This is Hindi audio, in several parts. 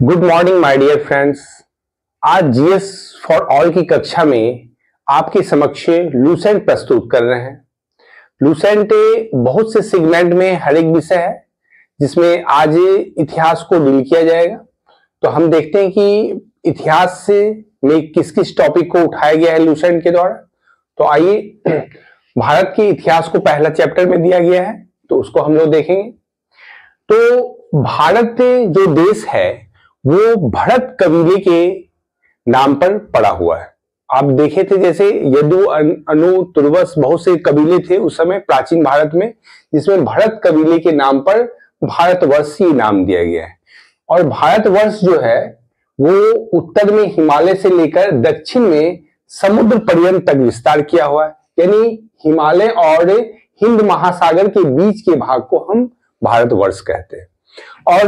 Good morning my dear friends. आज जीएस फॉर ऑल की कक्षा में आपके समक्ष लूसेंट प्रस्तुत कर रहे हैं। लूसेंट बहुत से सेगमेंट में हर एक विषय है जिसमें आज इतिहास को डील किया जाएगा। तो हम देखते हैं कि इतिहास से में किस किस टॉपिक को उठाया गया है लूसेंट के द्वारा। तो आइए, भारत के इतिहास को पहला चैप्टर में दिया गया है तो उसको हम लोग देखेंगे। तो भारत जो देश है वो भरत कबीले के नाम पर पड़ा हुआ है। आप देखे थे जैसे यदु, अनु, तुर्वस बहुत से कबीले थे उस समय प्राचीन भारत में, जिसमें भरत कबीले के नाम पर भारतवर्ष ही नाम दिया गया है। और भारतवर्ष जो है वो उत्तर में हिमालय से लेकर दक्षिण में समुद्र पर्यंत तक विस्तार किया हुआ है, यानी हिमालय और हिंद महासागर के बीच के भाग को हम भारतवर्ष कहते हैं। और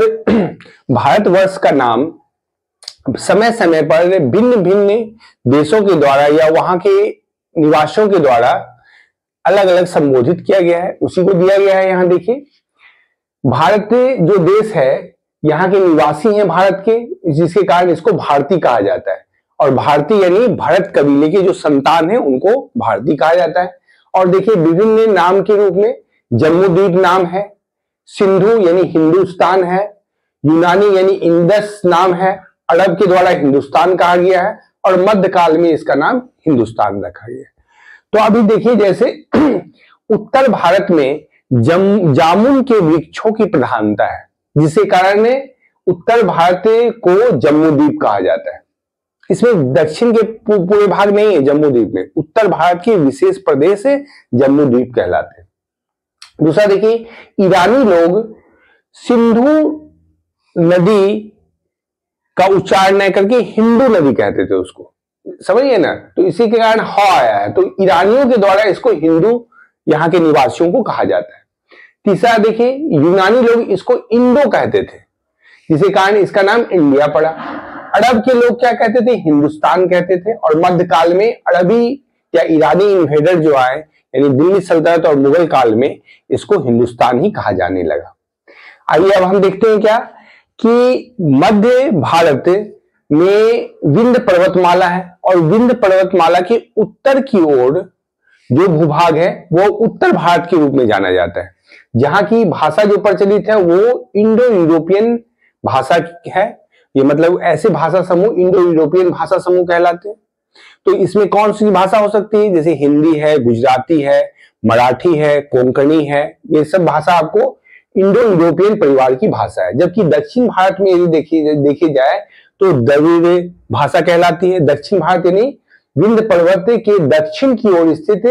भारतवर्ष का नाम समय समय पर भिन्न भिन्न देशों के द्वारा या वहां के निवासियों के द्वारा अलग अलग संबोधित किया गया है, उसी को दिया गया है। यहां देखिए, भारत जो देश है यहाँ के निवासी हैं भारत के, जिसके कारण इसको भारतीय कहा जाता है। और भारतीय यानी भरत कबीले के जो संतान है उनको भारतीय कहा जाता है। और देखिए, विभिन्न नाम के रूप में जम्मू द्वीप नाम है, सिंधु यानी हिंदुस्तान है, यूनानी यानी इंदस नाम है, अरब के द्वारा हिंदुस्तान कहा गया है और मध्यकाल में इसका नाम हिंदुस्तान रखा गया है। तो अभी देखिए, जैसे उत्तर भारत में जामुन के वृक्षों की प्रधानता है, जिसके कारण उत्तर भारत को जम्मू द्वीप कहा जाता है। इसमें दक्षिण के पूरे भाग नहीं है जम्मू द्वीप में, उत्तर भारत के विशेष प्रदेश जम्मू द्वीप कहलाते हैं। दूसरा देखिए, ईरानी लोग सिंधु नदी का उच्चारण न करके हिंदू नदी कहते थे उसको, समझिए ना। तो इसी के कारण ह आया है, तो ईरानियों के द्वारा इसको हिंदू यहाँ के निवासियों को कहा जाता है। तीसरा देखिए, यूनानी लोग इसको इंडो कहते थे, जिसके कारण इसका नाम इंडिया पड़ा। अरब के लोग क्या कहते थे? हिंदुस्तान कहते थे। और मध्यकाल में अरबी या ईरानी इन्वेडर जो आए, यानी दिल्ली सल्तनत और मुगल काल में, इसको हिंदुस्तान ही कहा जाने लगा। आइए अब हम देखते हैं क्या कि मध्य भारत में विंध्य पर्वतमाला है और विंध्य पर्वतमाला के उत्तर की ओर जो भूभाग है वो उत्तर भारत के रूप में जाना जाता है। जहां की भाषा जो प्रचलित है वो इंडो यूरोपियन भाषा है। ये मतलब ऐसे भाषा समूह इंडो यूरोपियन भाषा समूह कहलाते हैं। तो इसमें कौन सी भाषा हो सकती है? जैसे हिंदी है, गुजराती है, मराठी है, कोंकणी है, ये सब भाषा आपको इंडो यूरोपियन परिवार की भाषा है। जबकि दक्षिण भारत में यदि देखी जाए तो द्रविड़ भाषा कहलाती है। दक्षिण भारत यानी विंध्य पर्वत के दक्षिण की ओर स्थित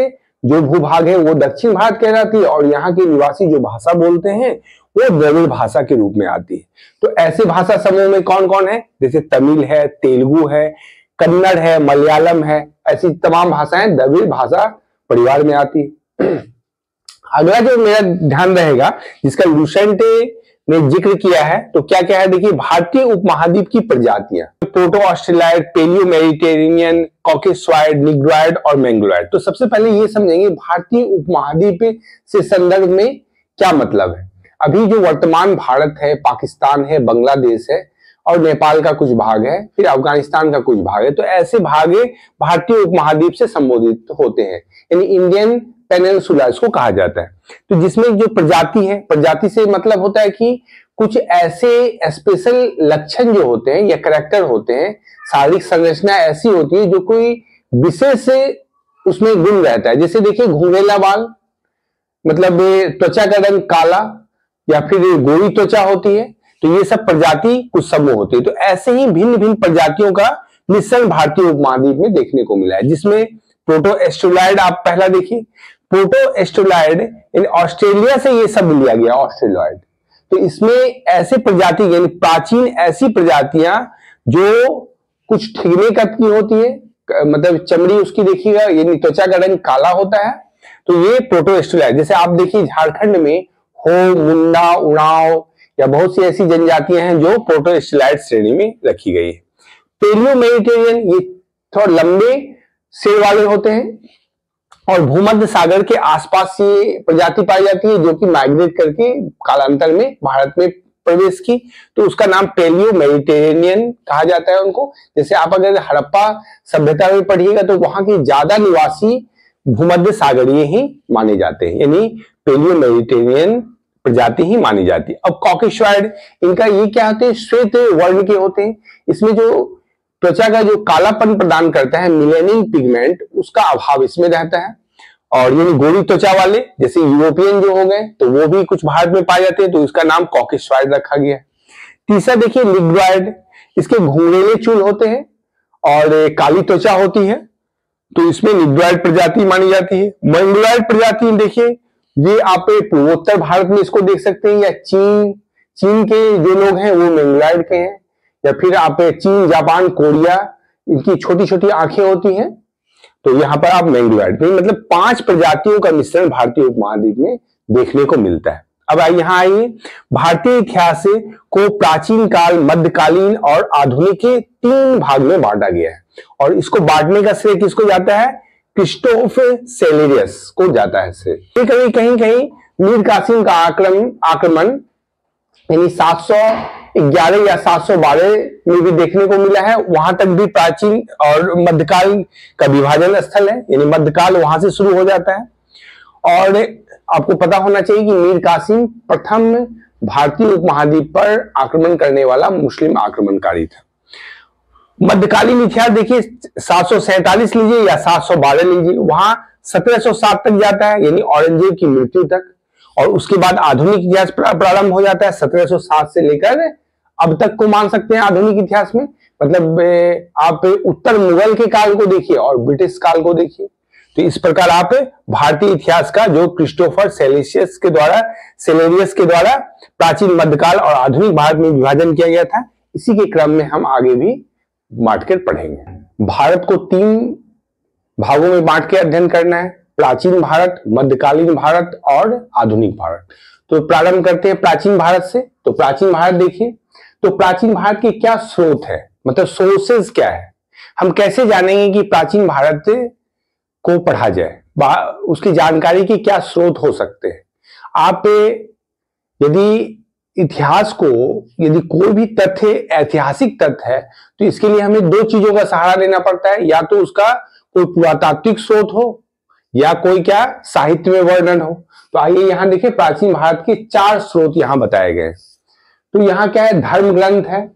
जो भूभाग है वो दक्षिण भारत कहलाती है, और यहाँ के निवासी जो भाषा बोलते हैं वो द्रविड़ भाषा के रूप में आती है। तो ऐसे भाषा समूह में कौन कौन है? जैसे तमिल है, तेलुगु है, कन्नड़ है, मलयालम है, ऐसी तमाम भाषाएं द्रविड़ भाषा परिवार में आती है। अगला जो मेरा ध्यान रहेगा, जिसका लूसेंट ने जिक्र किया है, तो क्या क्या है देखिए, भारतीय उपमहाद्वीप की प्रजातियां, proto Australoid, paleo Mediterranean, Caucasoid, Negroid और मैंग्लोइड। तो सबसे पहले ये समझेंगे भारतीय उपमहाद्वीप से संदर्भ में क्या मतलब है। अभी जो वर्तमान भारत है, पाकिस्तान है, बांग्लादेश है और नेपाल का कुछ भाग है, फिर अफगानिस्तान का कुछ भाग है, तो ऐसे भाग भारतीय उपमहाद्वीप से संबोधित होते हैं, यानी इंडियन पेनिनसुला इसको कहा जाता है। तो जिसमें जो प्रजाति है, प्रजाति से मतलब होता है कि कुछ ऐसे स्पेशल लक्षण जो होते हैं या कैरेक्टर होते हैं, शारीरिक संरचना ऐसी होती है जो कोई विशेष उसमें गुण रहता है। जैसे देखिए, घुंघरेला बाल, मतलब त्वचा का रंग काला या फिर गोरी त्वचा होती है, तो ये सब प्रजाति कुछ समूह होती है। तो ऐसे ही भिन्न भिन्न प्रजातियों का मिश्रण भारतीय उपमहाद्वीप में देखने को मिला है, जिसमें प्रोटो एस्ट्रोलॉइड आप पहला देखिए। प्रोटो एस्ट्रोलॉइड इन ऑस्ट्रेलिया से ये सब लिया गया, ऑस्ट्रेलॉइड। तो इसमें ऐसे प्रजाति यानी प्राचीन ऐसी प्रजातियां जो कुछ ठिगने कद की होती है, मतलब चमड़ी उसकी देखिएगा यानी त्वचा का रंग काला होता है, तो ये प्रोटो एस्ट्रोलॉइड। जैसे आप देखिए झारखंड में हो, मुंडा, उड़ाव या बहुत सी ऐसी जनजातियां हैं जो प्रोटो एस्ट्रोलॉइड श्रेणी में रखी गई है। पेलियो मेडिटेरियन, ये थोड़ा लंबे सिर वाले होते हैं और भूमध्य सागर के आसपास ये प्रजाति पाई जाती है, जो कि माइग्रेट करके कालांतर में भारत में प्रवेश की, तो उसका नाम पैलियो मेडिटेरेनियन कहा जाता है उनको। जैसे आप अगर हड़प्पा सभ्यता में पढ़िएगा तो वहां के ज्यादा निवासी भूमध्य सागरीय ही माने जाते हैं, यानी पैलियो मेडिटेरेनियन प्रजाति ही मानी जाती है। अब कॉकेशॉइड, इनका ये क्या होते हैं, श्वेत वर्ण के होते हैं। इसमें जो त्वचा का जो कालापन प्रदान करता है मिलेनिन पिगमेंट, उसका अभाव इसमें रहता है। और ये गोरी त्वचा वाले जैसे यूरोपियन जो हो गए तो वो भी कुछ भारत में पाए जाते हैं, तो इसका नाम कॉकेशॉइड रखा गया है। तीसरा देखिए निग्रोइड, इसके घुंघरेले चूल होते हैं और काली त्वचा होती है, तो इसमें निग्रोइड प्रजाति मानी जाती है। मंगोलॉइड प्रजाति देखिए, ये आप पूर्वोत्तर भारत में इसको देख सकते हैं, या चीन के जो लोग हैं वो मंगोलॉइड के हैं, या फिर आप चीन, जापान, कोरिया, इनकी छोटी छोटी आंखें होती हैं, तो यहां पर आप मंगोलॉइड, मतलब 5 प्रजातियों का मिश्रण भारतीय उपमहाद्वीप में देखने को मिलता है। अब यहां आइए, भारतीय इतिहास को प्राचीन काल, मध्यकालीन और आधुनिक के 3 भाग में बांटा गया है, और इसको बांटने का श्रेय किसको जाता है, क्रिस्टोफ सेलेरियस को जाता है श्रेय। कहीं कहीं मीर कासिम का आक्रमण यानी 711 या 712 में भी देखने को मिला है। वहां तक भी प्राचीन और मध्यकाल का विभाजन स्थल है, यानी मध्यकाल वहां से शुरू हो जाता है। और आपको पता होना चाहिए कि मीर कासिम प्रथम भारतीय उपमहाद्वीप पर आक्रमण करने वाला मुस्लिम आक्रमणकारी था। मध्यकालीन इतिहास देखिए, 747 लीजिए या 712 लीजिए, वहां 1707 तक जाता है, यानी औरंगजेब की मृत्यु तक। और उसके बाद आधुनिक इतिहास प्रारंभ हो जाता है 1707 से लेकर अब तक को मान सकते हैं आधुनिक इतिहास में। मतलब आप उत्तर मुगल के काल को देखिए और ब्रिटिश काल को देखिए, तो इस प्रकार आप भारतीय इतिहास का जो क्रिस्टोफर सेलेरियस के द्वारा प्राचीन, मध्यकाल और आधुनिक भारत में विभाजन किया गया था, इसी के क्रम में हम आगे भी बांटकर पढ़ेंगे। भारत को 3 भागों में बांट के अध्ययन करना है, प्राचीन भारत, मध्यकालीन भारत और आधुनिक भारत। तो प्रारंभ करते हैं प्राचीन भारत से। तो प्राचीन भारत देखिए, तो प्राचीन भारत के क्या स्रोत है, मतलब सोर्सेज क्या है, हम कैसे जानेंगे कि प्राचीन भारत को पढ़ा जाए, उसकी जानकारी के क्या स्रोत हो सकते हैं। आप यदि इतिहास को, यदि कोई भी तथ्य ऐतिहासिक तथ्य है, तो इसके लिए हमें 2 चीजों का सहारा लेना पड़ता है, या तो उसका कोई पुरातात्विक स्रोत हो या कोई क्या साहित्य में वर्णन हो। तो आइए यहां देखिए, प्राचीन भारत के 4 स्रोत यहां बताए गए। तो यहां क्या है, धर्म ग्रंथ है,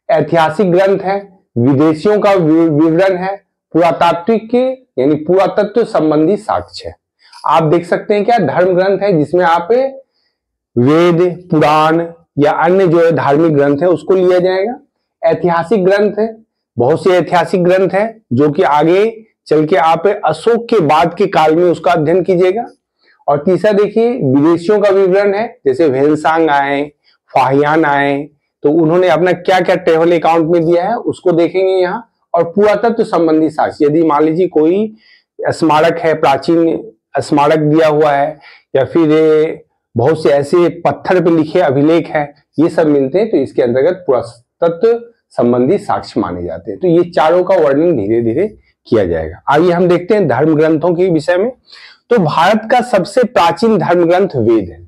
ऐतिहासिक ग्रंथ है, विदेशियों का विवरण है, पुरातात्विक यानी पुरातत्व संबंधी साक्ष्य है। आप देख सकते हैं क्या, धर्म ग्रंथ है जिसमें आप वेद, पुराण या अन्य जो है धार्मिक ग्रंथ है उसको लिया जाएगा। ऐतिहासिक ग्रंथ है, बहुत से ऐतिहासिक ग्रंथ है जो कि आगे चल के आप अशोक के बाद के काल में उसका अध्ययन कीजिएगा। और तीसरा देखिए, विदेशियों का विवरण है, जैसे वेनसांग आए, फाहियान आए, तो उन्होंने अपना क्या क्या ट्रेवल अकाउंट में दिया है उसको देखेंगे यहाँ। और पुरातत्व संबंधी साक्ष्य, यदि मान लीजिए कोई स्मारक है, प्राचीन स्मारक दिया हुआ है, या फिर बहुत से ऐसे पत्थर पे लिखे अभिलेख हैं, ये सब मिलते हैं, तो इसके अंतर्गत पुरातत्व संबंधी साक्ष्य माने जाते हैं। तो ये चारों का वर्णन धीरे धीरे किया जाएगा। आइए हम देखते हैं धर्म ग्रंथों के विषय में। तो भारत का सबसे प्राचीन धर्म ग्रंथ वेद है,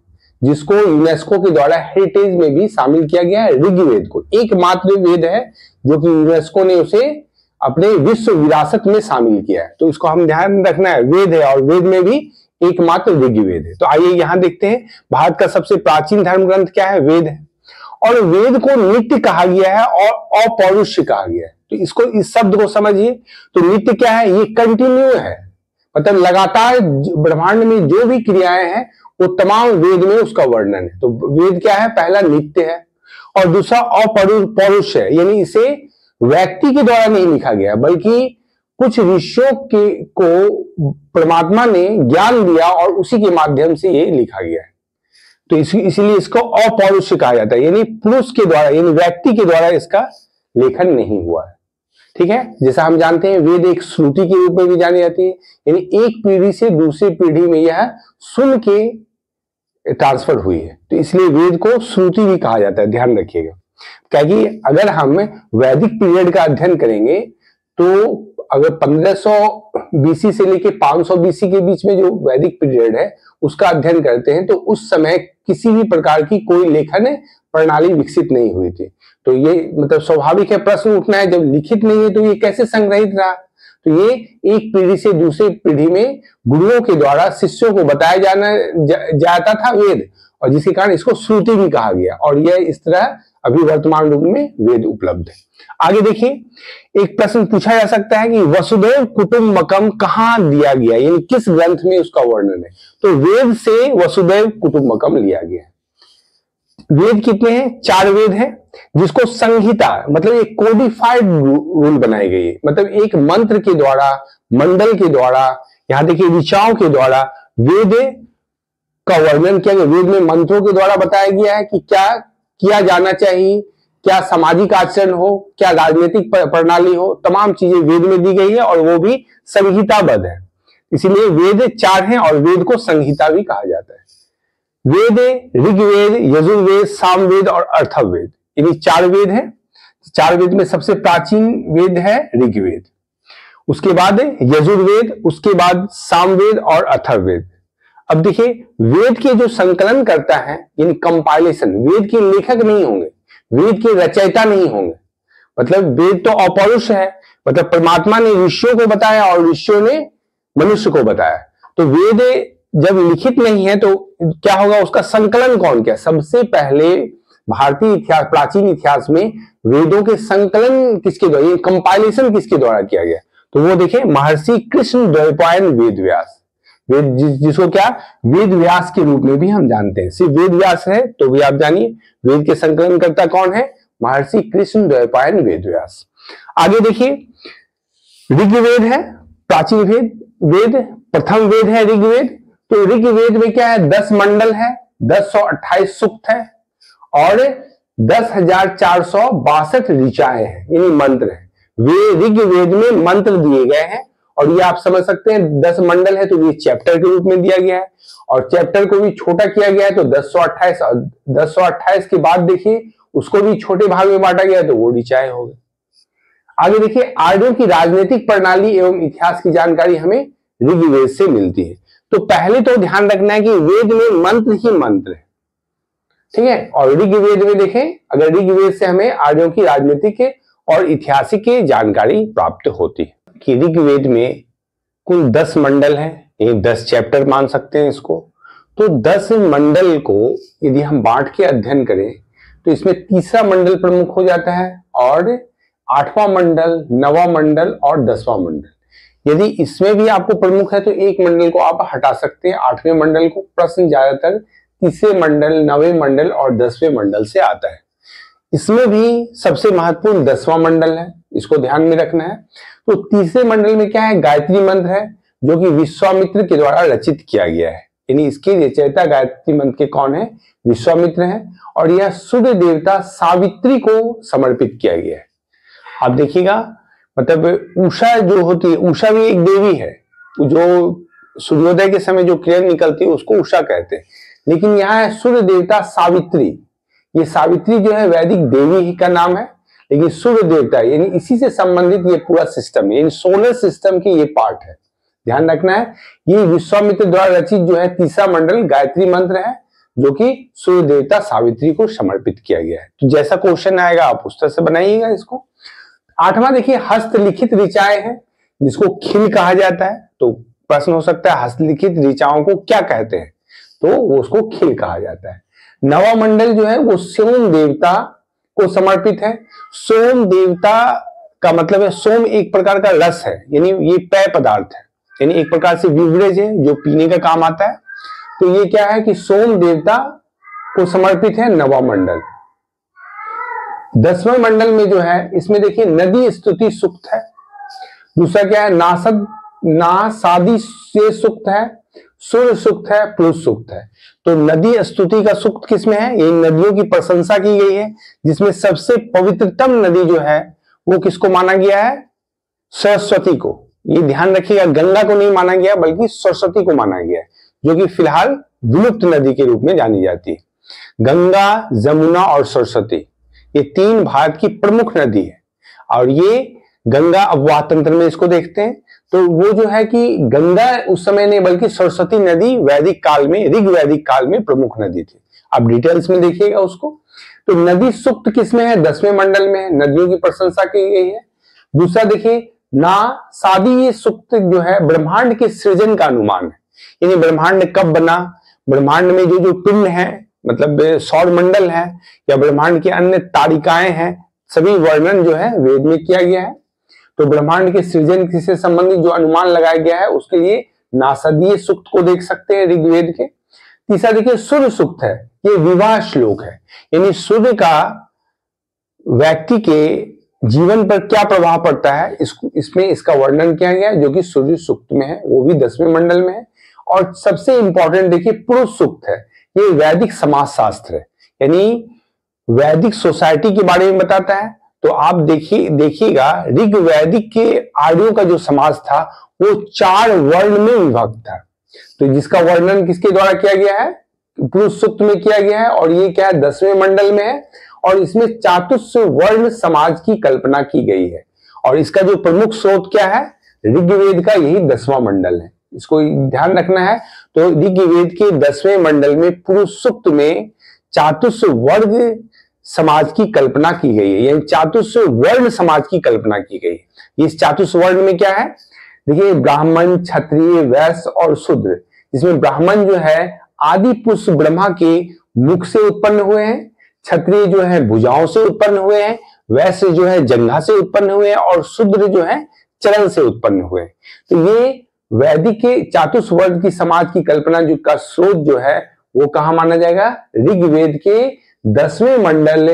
जिसको यूनेस्को के द्वारा हेरिटेज में भी शामिल किया गया है। ऋग्वेद को एकमात्र वेद है जो कि यूनेस्को ने उसे अपने विश्व विरासत में शामिल किया है, तो इसको हम ध्यान रखना है, वेद है और वेद में भी एकमात्र ऋग्वेद है। तो आइए यहां देखते हैं भारत का सबसे प्राचीन धर्म ग्रंथ क्या है, वेद है। और वेद को नित्य कहा गया है और अपौरुष कहा गया है। तो इसको, इस शब्द को समझिए। तो नित्य क्या है, ये कंटिन्यू है, मतलब लगातार ब्रह्मांड में जो भी क्रियाएं हैं वो तमाम वेद में उसका वर्णन है। तो वेद क्या है, पहला नित्य है और दूसरा अपौरुष है, यानी इसे व्यक्ति के द्वारा नहीं लिखा गया बल्कि कुछ ऋषियों को परमात्मा ने ज्ञान दिया और उसी के माध्यम से ये लिखा गया है। तो इसीलिए इसको अपौरुष कहा जाता है, यानी पुरुष के द्वारा, यानी व्यक्ति के द्वारा इसका लेखन नहीं हुआ है। ठीक है, जैसा हम जानते हैं वेद एक श्रुति के रूप में भी जानी जाती है, यानी एक पीढ़ी से दूसरी पीढ़ी में यह सुन के ट्रांसफर हुई है, तो इसलिए वेद को श्रुति भी कहा जाता है, ध्यान रखिएगा। क्योंकि अगर हम वैदिक पीरियड का अध्ययन करेंगे तो अगर 1500 बीसी से लेके 500 बीसी के बीच में जो वैदिक पीरियड है उसका अध्ययन करते हैं, तो उस समय किसी भी प्रकार की कोई लेखन प्रणाली विकसित नहीं हुई थी। तो ये मतलब स्वाभाविक है प्रश्न उठना है, जब लिखित नहीं है तो ये कैसे संग्रहित रहा। तो ये एक पीढ़ी से दूसरी पीढ़ी में गुरुओं के द्वारा शिष्यों को बताया जाता था वेद, और जिसके कारण इसको श्रुति भी कहा गया, और यह इस तरह अभी वर्तमान रूप में वेद उपलब्ध है। आगे देखिए, एक प्रश्न पूछा जा सकता है कि वसुधैव कुटुंबकम कहां दिया गया, यानी किस ग्रंथ में उसका वर्णन है। तो वेद से वसुधैव कुटुंबकम लिया गया है। वेद कितने हैं? 4 वेद हैं, जिसको संहिता मतलब एक कोडिफाइड रूल बनाई गई है, मतलब एक मंत्र के द्वारा, मंडल के द्वारा, यहां देखिए ऋचाओं के द्वारा वेद का वर्णन किया गया। वेद में मंत्रों के द्वारा बताया गया है कि क्या किया जाना चाहिए, क्या सामाजिक आचरण हो, क्या राजनीतिक प्रणाली हो, तमाम चीजें वेद में दी गई है, और वो भी संहिताबद्ध है। इसीलिए वेद 4 हैं और वेद को संहिता भी कहा जाता है। वेद ऋग्वेद, यजुर्वेद, सामवेद और अथर्ववेद, यानी 4 वेद हैं। 4 वेद में सबसे प्राचीन वेद है ऋग्वेद, उसके बाद यजुर्वेद, उसके बाद सामवेद और अथर्ववेद। अब देखिए, वेद के जो संकलन करता है यानी कंपाइलेशन, वेद के लेखक नहीं होंगे, वेद के रचयिता नहीं होंगे, मतलब वेद तो अपौरुष है, मतलब परमात्मा ने ऋषियों को बताया और ऋषियों ने मनुष्य को बताया। तो वेद जब लिखित नहीं है तो क्या होगा, उसका संकलन कौन किया? सबसे पहले भारतीय इतिहास, प्राचीन इतिहास में वेदों के संकलन किसके द्वारा, कंपाइलेशन किसके द्वारा किया गया? तो वो देखिए महर्षि कृष्ण द्वैपायन वेद व्यास, वेद जिसको क्या वेद व्यास के रूप में भी हम जानते हैं। सिर्फ वेद व्यास है तो भी आप जानिए वेद के संकलन करता कौन है? महर्षि कृष्ण द्वैपायन वेद व्यास। आगे देखिए, ऋग्वेद है प्राचीन वेद, प्रथम वेद है ऋग्वेद। तो ऋग्वेद में क्या है? 10 मंडल है, 1028 सूक्त है और 10,462 ऋचाएं हैं, यानी मंत्र है। वे ऋग्वेद में मंत्र दिए गए हैं, और ये आप समझ सकते हैं 10 मंडल है तो ये चैप्टर के रूप में दिया गया है, और चैप्टर को भी छोटा किया गया है तो 1028, और 1028 के बाद देखिए उसको भी छोटे भाग में बांटा गया है तो वो ऋचाएं हो गए। आगे देखिए, आर्यों की राजनीतिक प्रणाली एवं इतिहास की जानकारी हमें ऋग्वेद से मिलती है। तो पहले तो ध्यान रखना है कि वेद में मंत्र ही मंत्र है, ठीक है। और ऋग्वेद में देखें, अगर ऋग्वेद से हमें आर्यों की राजनीतिक और ऐतिहासिक जानकारी प्राप्त होती है कि ऋग्वेद में कुल 10 मंडल है, ये 10 चैप्टर मान सकते हैं इसको। तो 10 मंडल को यदि हम बांट के अध्ययन करें तो इसमें तीसरा मंडल प्रमुख हो जाता है, और 8वां मंडल, 9वां मंडल और 10वां मंडल। यदि इसमें भी आपको प्रमुख है तो एक मंडल को आप हटा सकते हैं, 8वें मंडल को। प्रश्न ज्यादातर तीसरे मंडल, 9वें मंडल और 10वें मंडल से आता है। इसमें भी सबसे महत्वपूर्ण 10वां मंडल है, इसको ध्यान में रखना है। तो तीसरे मंडल में क्या है? गायत्री मंत्र है, जो कि विश्वामित्र के द्वारा रचित किया गया है, यानी इसकी रचयिता गायत्री मंत्र के कौन है? विश्वामित्र है, और यह सूर्य देवता सावित्री को समर्पित किया गया है। आप देखिएगा, मतलब उषा जो होती है, उषा भी एक देवी है, जो सूर्योदय के समय जो किरण निकलती है उसको उषा कहते हैं, लेकिन यहाँ है सूर्य देवता सावित्री। ये सावित्री जो है वैदिक देवी का नाम है, लेकिन सूर्य देवता यानी इसी से संबंधित ये पूरा सिस्टम, यानी सोलर सिस्टम की ये पार्ट है, ध्यान रखना है। ये विश्वामित्र द्वारा रचित जो है तीसरा मंडल गायत्री मंत्र है, जो कि सूर्य देवता सावित्री को समर्पित किया गया है। तो जैसा क्वेश्चन आएगा आप उस तरह से बनाइएगा इसको। 8वां देखिए, हस्तलिखित ऋचाएं हैं, जिसको खिल कहा जाता है। तो प्रश्न हो सकता है हस्तलिखित ऋचाओं को क्या कहते हैं? तो वो उसको खिल कहा जाता है। 9वां मंडल जो है वो सोम देवता को समर्पित है। सोम देवता का मतलब है, सोम एक प्रकार का रस है, यानी ये पेय पदार्थ है, यानी एक प्रकार से बिवरेज है जो पीने का काम आता है। तो ये क्या है कि सोम देवता को समर्पित है 9वां मंडल। 10वें मंडल में जो है, इसमें देखिए नदी स्तुति सूक्त है। दूसरा क्या है? नासादी से सूक्त है, सूर्य सूक्त है, पुरुष सूक्त है। तो नदी स्तुति का सूक्त किसमें है? ये नदियों की प्रशंसा की गई है, जिसमें सबसे पवित्रतम नदी जो है वो किसको माना गया है? सरस्वती को। ये ध्यान रखिएगा, गंगा को नहीं माना गया बल्कि सरस्वती को माना गया है, जो कि फिलहाल विलुप्त नदी के रूप में जानी जाती है। गंगा, जमुना और सरस्वती ये 3 भारत की प्रमुख नदी है, और ये गंगा अपवाह तंत्र में इसको देखते हैं। तो वो जो है कि गंगा उस समय नहीं बल्कि सरस्वती नदी वैदिक काल में, ऋग वैदिक काल में प्रमुख नदी थी। आप डिटेल्स में देखिएगा उसको। तो नदी सूक्त किसमें है? 10वें मंडल में है, नदियों की प्रशंसा की गई है। दूसरा देखिए, ना सादी ये सूक्त जो है ब्रह्मांड के सृजन का अनुमान है, यानी ब्रह्मांड कब बना, ब्रह्मांड में जो जो पिंड है मतलब सौर मंडल है या ब्रह्मांड की अन्य तारिकाएं हैं, सभी वर्णन जो है वेद में किया गया है। तो ब्रह्मांड के सृजन से संबंधित जो अनुमान लगाया गया है उसके लिए नासदीय सूक्त को देख सकते हैं ऋग्वेद के। तीसरा देखिए सूर्य सूक्त है, ये विवाह श्लोक है, यानी सूर्य का व्यक्ति के जीवन पर क्या प्रभाव पड़ता है इसमें इसका वर्णन किया गया है, जो कि सूर्य सूक्त में है, वो भी 10वें मंडल में है। और सबसे इंपॉर्टेंट देखिए पुरुष सूक्त है, ये वैदिक समाज शास्त्र है, यानी वैदिक सोसाइटी के बारे में बताता है। तो आप देखिएगा ऋग वैदिक के आर्यों का जो समाज था वो 4 वर्ण में विभक्त था। तो जिसका वर्णन किसके द्वारा किया गया है? पुरुष सूक्त में किया गया है, और ये क्या है? 10वें मंडल में है, और इसमें चातुर्य वर्ण समाज की कल्पना की गई है। और इसका जो प्रमुख स्रोत क्या है? ऋग्वेद का यही 10वां मंडल है, इसको ध्यान रखना है। तो ऋग्वेद के 10वें मंडल में पुरुष सूक्त में चातुर्य वर्ग समाज की कल्पना की गई है, यानी चातुर्य वर्ण समाज की कल्पना की गई है। इस चातुर्य वर्ण में क्या है? देखिए ब्राह्मण, क्षत्रिय, वैश्य और शूद्र। इसमें ब्राह्मण जो है आदि पुरुष ब्रह्मा के मुख से उत्पन्न हुए हैं, क्षत्रिय जो है भुजाओं से उत्पन्न हुए हैं, वैश्य जो है जंघा से उत्पन्न हुए हैं, और शूद्र जो है चरण से उत्पन्न हुए हैं। तो ये वैदिक के चातुर्य वर्ण की समाज की कल्पना जो का स्रोत जो है वो कहां माना जाएगा? ऋग्वेद के 10वें मंडल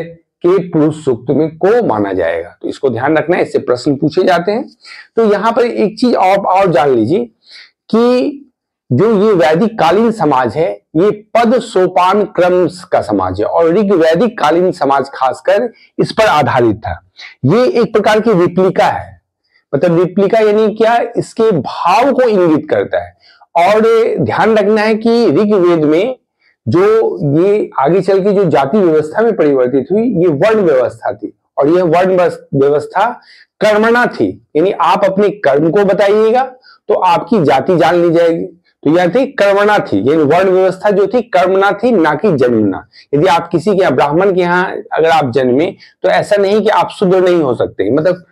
के पुरुष सूक्त में को माना जाएगा। तो इसको ध्यान रखना है, इससे प्रश्न पूछे जाते हैं। तो यहां पर एक चीज और जान लीजिए कि जो ये वैदिक कालीन समाज है ये पद सोपान क्रम का समाज है, और ऋग वैदिक कालीन समाज खासकर इस पर आधारित था। ये एक प्रकार की रिप्लिका है, मतलब रिप्लिका यानी क्या? इसके भाव को इंगित करता है। और ध्यान रखना है कि ऋग्वेद में जो ये आगे चल के जो जाति व्यवस्था में परिवर्तित हुई ये वर्ण व्यवस्था थी, और यह वर्ण व्यवस्था कर्मणा थी, यानी आप अपने कर्म को बताइएगा तो आपकी जाति जान ली जाएगी। तो यह थी कर्मणा थी, यानी वर्ण व्यवस्था जो थी कर्मणा थी, ना कि जन्मना। यदि आप किसी के यहाँ ब्राह्मण के यहाँ अगर आप जन्मे तो ऐसा नहीं कि आप शूद्र नहीं हो सकते, मतलब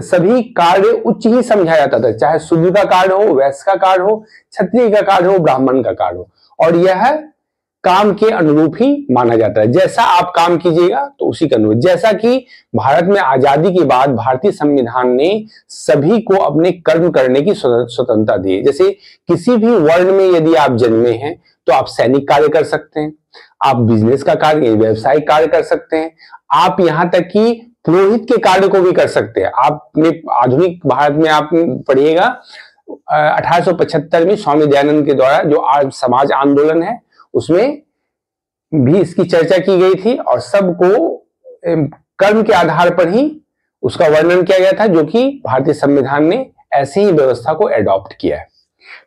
सभी कार्य उच्च ही समझा जाता था, चाहे शूद्र का कार्य हो, वैश्य का कार्य हो, क्षत्रिय का कार्य हो, ब्राह्मण का कार्य हो, और यह काम के अनुरूप ही माना जाता है। जैसा आप काम कीजिएगा तो उसी के अनुरूप, जैसा कि भारत में आजादी के बाद भारतीय संविधान ने सभी को अपने कर्म करने की स्वतंत्रता दी है। जैसे किसी भी वर्ण में यदि आप जन्मे हैं तो आप सैनिक कार्य कर सकते हैं, आप बिजनेस का कार्य, व्यवसायिक कार्य कर सकते हैं, आप यहां तक कि पुरोहित के कार्य को भी कर सकते हैं। आपने आधुनिक भारत में आप पढ़िएगा 1875 में स्वामी दयानंद के द्वारा जो आज समाज आंदोलन है उसमें भी इसकी चर्चा की गई थी, और सबको कर्म के आधार पर ही उसका वर्णन किया गया था, जो कि भारतीय संविधान ने ऐसी ही व्यवस्था को एडॉप्ट किया है।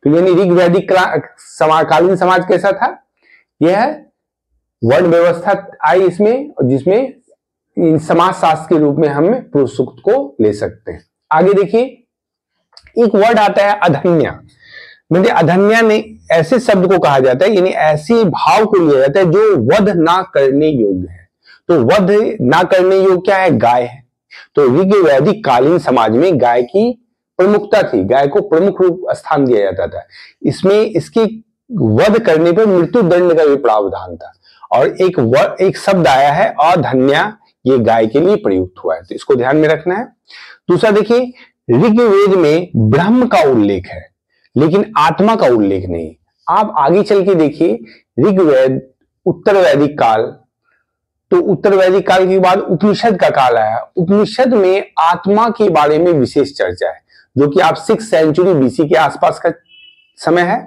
तो यानी ऋग वैदिक कालीन समाज कैसा था? यह वर्ण व्यवस्था आई इसमें, जिसमें समाज शास्त्र के रूप में हम पुरुष सूक्त को ले सकते हैं। आगे देखिए एक वर्ड आता है अधन्या। मतलब अधन्या ने ऐसे शब्द को कहा जाता है, यानी ऐसे भाव को लिया जाता है जो वध ना करने योग्य है। तो वध ना करने योग्य क्या है? गाय है। तो ऋग वैदिक कालीन समाज में गाय की प्रमुखता थी, गाय को प्रमुख रूप स्थान दिया जाता था। इसमें इसके वध करने पर मृत्यु दंड का भी प्रावधान था। और एक शब्द आया है अधन्या, ये गाय के लिए प्रयुक्त हुआ है, तो इसको ध्यान में रखना है। दूसरा देखिए ऋग्वेद में ब्रह्म का उल्लेख है लेकिन आत्मा का उल्लेख नहीं। आप आगे चल के देखिए ऋग्वेद उत्तर वैदिक काल, तो उत्तर वैदिक काल के बाद उपनिषद का काल आया। उपनिषद में आत्मा के बारे में विशेष चर्चा है, जो कि आप 6th सेंचुरी BC के आसपास का समय है।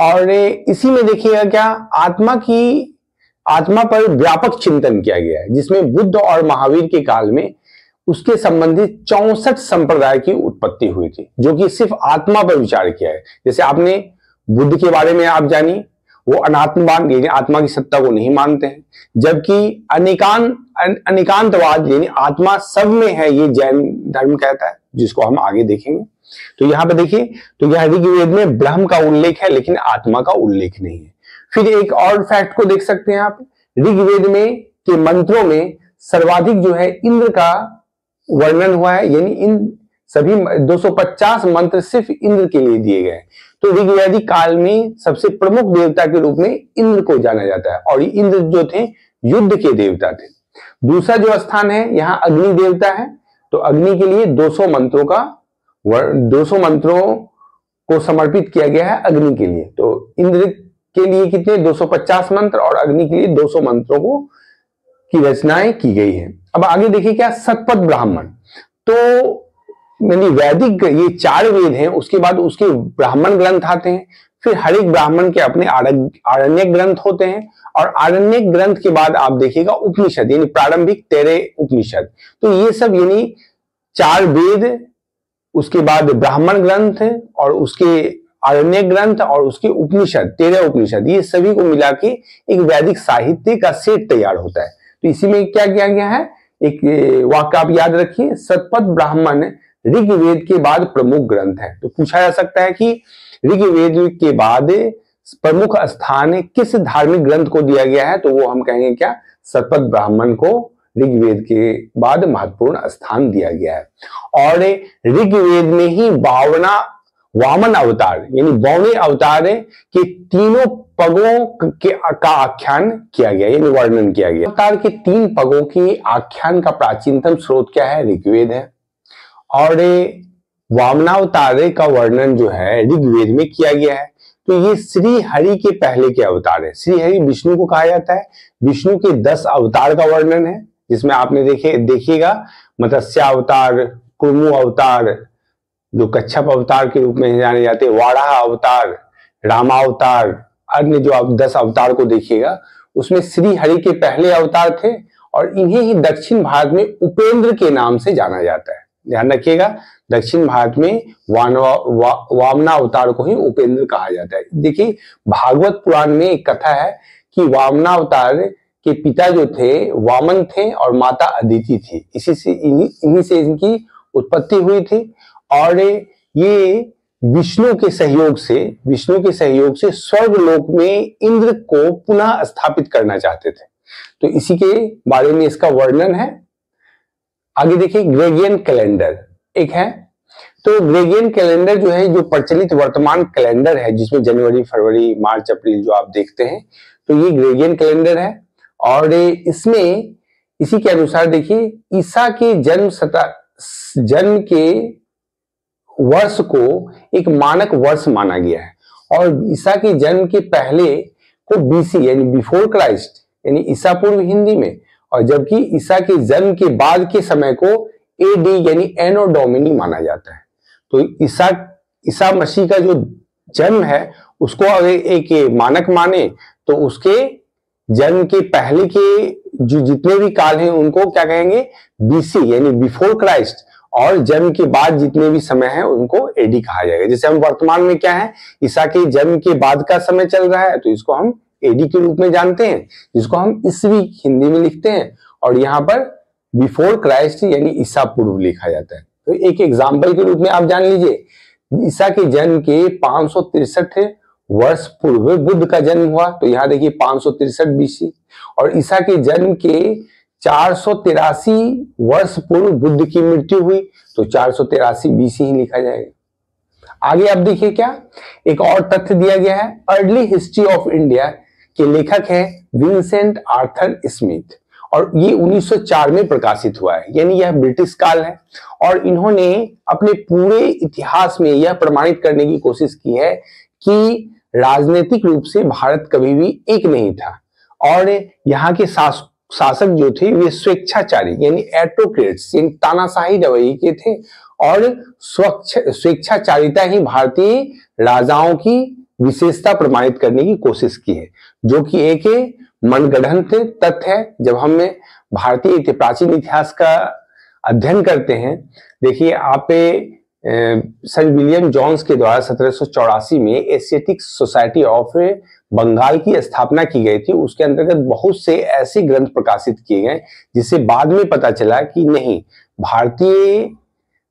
और इसी में देखिएगा क्या आत्मा पर व्यापक चिंतन किया गया है, जिसमें बुद्ध और महावीर के काल में उसके संबंधित 64 संप्रदाय की उत्पत्ति हुई थी, जो कि सिर्फ आत्मा पर विचार किया है। जैसे आपने बुद्ध के बारे में आप जानिए, वो अनात्मवाद यानी आत्मा की सत्ता को नहीं मानते हैं, जबकि अनेकांतवाद यानी आत्मा सब में है ये जैन धर्म कहता है, जिसको हम आगे देखेंगे। तो यहाँ पे देखिए, तो यह ऋग्वेद में ब्रह्म का उल्लेख है लेकिन आत्मा का उल्लेख नहीं है। फिर एक और फैक्ट को देख सकते हैं आप, ऋग्वेद में के मंत्रों में सर्वाधिक जो है इंद्र का वर्णन हुआ है, यानी इन सभी 250 मंत्र सिर्फ इंद्र के लिए दिए गए। तो ऋग्वैदिक काल में सबसे प्रमुख देवता के रूप में इंद्र को जाना जाता है, और इंद्र जो थे युद्ध के देवता थे। दूसरा जो स्थान है यहाँ अग्नि देवता है, तो अग्नि के लिए 200 मंत्रों को समर्पित किया गया है अग्नि के लिए। तो इंद्र के लिए कितने 250 मंत्र और अग्नि के लिए 200 मंत्रों को की रचनाएं की गई है। अब आगे देखिए क्या सतपथ ब्राह्मण, तो यानी वैदिक ये 4 वेद हैं, उसके बाद उसके ब्राह्मण ग्रंथ आते हैं, फिर हर एक ब्राह्मण के अपने आरण्यक ग्रंथ होते हैं, और आरण्यक ग्रंथ के बाद आप देखिएगा उपनिषद यानी प्रारंभिक 13 उपनिषद। तो ये सब यानी 4 वेद, उसके बाद ब्राह्मण ग्रंथ और उसके आरण्यक ग्रंथ और उसके उपनिषद 13 उपनिषद, ये सभी को मिला के एक वैदिक साहित्य का सेट तैयार होता है। तो इसी में क्या किया गया है, एक वाक्य आप याद रखिए, सतपथ ब्राह्मण ऋग्वेद के बाद प्रमुख ग्रंथ है। तो पूछा जा सकता है कि ऋग्वेद के बाद प्रमुख स्थान किस धार्मिक ग्रंथ को दिया गया है, तो वो हम कहेंगे क्या, सतपथ ब्राह्मण को ऋग्वेद के बाद महत्वपूर्ण स्थान दिया गया है। और ऋग्वेद में ही वामन अवतार यानी 52 अवतार के तीनों पगों का आख्यान किया गया यानी वर्णन किया गया। अवतार के 3 पगों की आख्यान का प्राचीनतम स्रोत क्या है, ऋग्वेद है। और वामनावतार का वर्णन जो है ऋग्वेद में किया गया है। तो ये श्री हरि के पहले के अवतार है। श्री हरि विष्णु को कहा जाता है। विष्णु के 10 अवतार का वर्णन है, जिसमें आपने देखिएगा मत्स्य अवतार, कुर्मु अवतार जो कच्छप अवतार के रूप में जाने जाते हैं, वाराह अवतार, रामावतार, अन्य जो आप 10 अवतार को देखिएगा उसमें श्री हरि के पहले अवतार थे, और इन्हें ही दक्षिण भारत में उपेंद्र के नाम से जाना जाता है। ध्यान रखिएगा, दक्षिण भारत में वामना अवतार को ही उपेंद्र कहा जाता है। देखिए भागवत पुराण में एक कथा है कि वामना अवतार के पिता जो थे वामन थे और माता अदिति थी, इन्हीं से इनकी उत्पत्ति हुई थी। और ये विष्णु के सहयोग से स्वर्ग लोक में इंद्र को पुनः स्थापित करना चाहते थे। तो इसी के बारे में इसका वर्णन है। आगे देखिए ग्रेगियन कैलेंडर एक है। तो ग्रेगियन कैलेंडर जो है, जो प्रचलित वर्तमान कैलेंडर है जिसमें जनवरी, फरवरी, मार्च, अप्रैल जो आप देखते हैं, तो ये ग्रेगियन कैलेंडर है। और इसमें इसी के अनुसार देखिए ईसा के जन्म के वर्ष को एक मानक वर्ष माना गया है, और ईसा के जन्म के पहले को बीसी यानी बिफोर क्राइस्ट यानी ईसा पूर्व हिंदी में, और जबकि ईसा के जन्म के बाद के समय को एडी यानी एनो डोमिनी माना जाता है। तो ईसा मसीह का जो जन्म है उसको अगर एक मानक माने तो उसके जन्म के पहले के जो जितने भी काल हैं उनको क्या कहेंगे, बीसी यानी बिफोर क्राइस्ट, और जन्म के बाद जितने भी समय है उनको एडी कहा जाएगा। जैसे हम वर्तमान में क्या है, ईसा के जन्म के बाद का समय चल रहा है, तो इसको हम एडी के रूप में जानते हैं, जिसको हम ईसवी हिंदी में लिखते हैं, और यहाँ पर बिफोर क्राइस्ट यानी ईसा पूर्व लिखा जाता है। तो एक एग्जाम्पल के रूप में आप जान लीजिए, ईसा के जन्म के 563 वर्ष पूर्व बुद्ध का जन्म हुआ, तो यहाँ देखिए 563 बीसी, और ईसा के जन्म के 483 वर्ष पूर्व बुद्ध की मृत्यु हुई, तो 483 बीसी ही लिखा जाएगा। आगे आप देखिए क्या एक और तथ्य दिया गया है। अर्ली हिस्ट्री ऑफ इंडिया के लेखक हैं विंसेंट आर्थर स्मिथ, और ये 1904 में प्रकाशित हुआ है, यानी यह ब्रिटिश काल है। और इन्होंने अपने पूरे इतिहास में यह प्रमाणित करने की कोशिश की है कि राजनीतिक रूप से भारत कभी भी एक नहीं था, और यहाँ के शासक जो थे वे स्वेच्छाचारी यानी एटोक्रेट्स यानी तानाशाही रवैये के थे, और स्वेच्छाचारिता ही भारतीय राजाओं की विशेषता प्रमाणित करने की कोशिश की है, जो कि एक मनगढ़ंत तथ्य है। जब हम भारतीय प्राचीन इतिहास का अध्ययन करते हैं, देखिए आप सर विलियम जोन्स के द्वारा 1784 में एशियाटिक सोसाइटी ऑफ बंगाल की स्थापना की गई थी। उसके अंतर्गत बहुत से ऐसे ग्रंथ प्रकाशित किए गए जिससे बाद में पता चला कि नहीं,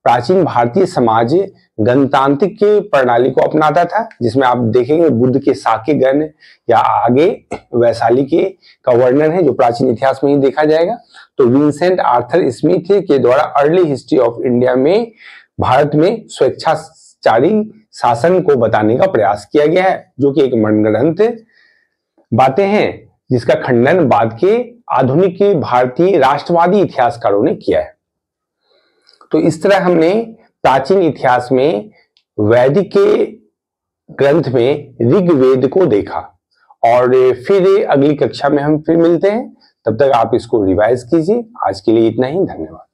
प्राचीन भारतीय समाज गणतांत्रिक प्रणाली को अपनाता था, जिसमें आप देखेंगे बुद्ध के साक्य गण या आगे वैशाली का वर्णन है जो प्राचीन इतिहास में ही देखा जाएगा। तो विंसेंट आर्थर स्मिथ के द्वारा अर्ली हिस्ट्री ऑफ इंडिया में भारत में स्वेच्छाचारी शासन को बताने का प्रयास किया गया है, जो कि एक मनगढ़ंत बातें हैं जिसका खंडन बाद के आधुनिक भारतीय राष्ट्रवादी इतिहासकारों ने किया है। तो इस तरह हमने प्राचीन इतिहास में वैदिक के ग्रंथ में ऋग्वेद को देखा, और फिर अगली कक्षा में हम फिर मिलते हैं। तब तक आप इसको रिवाइज कीजिए। आज के लिए इतना ही, धन्यवाद।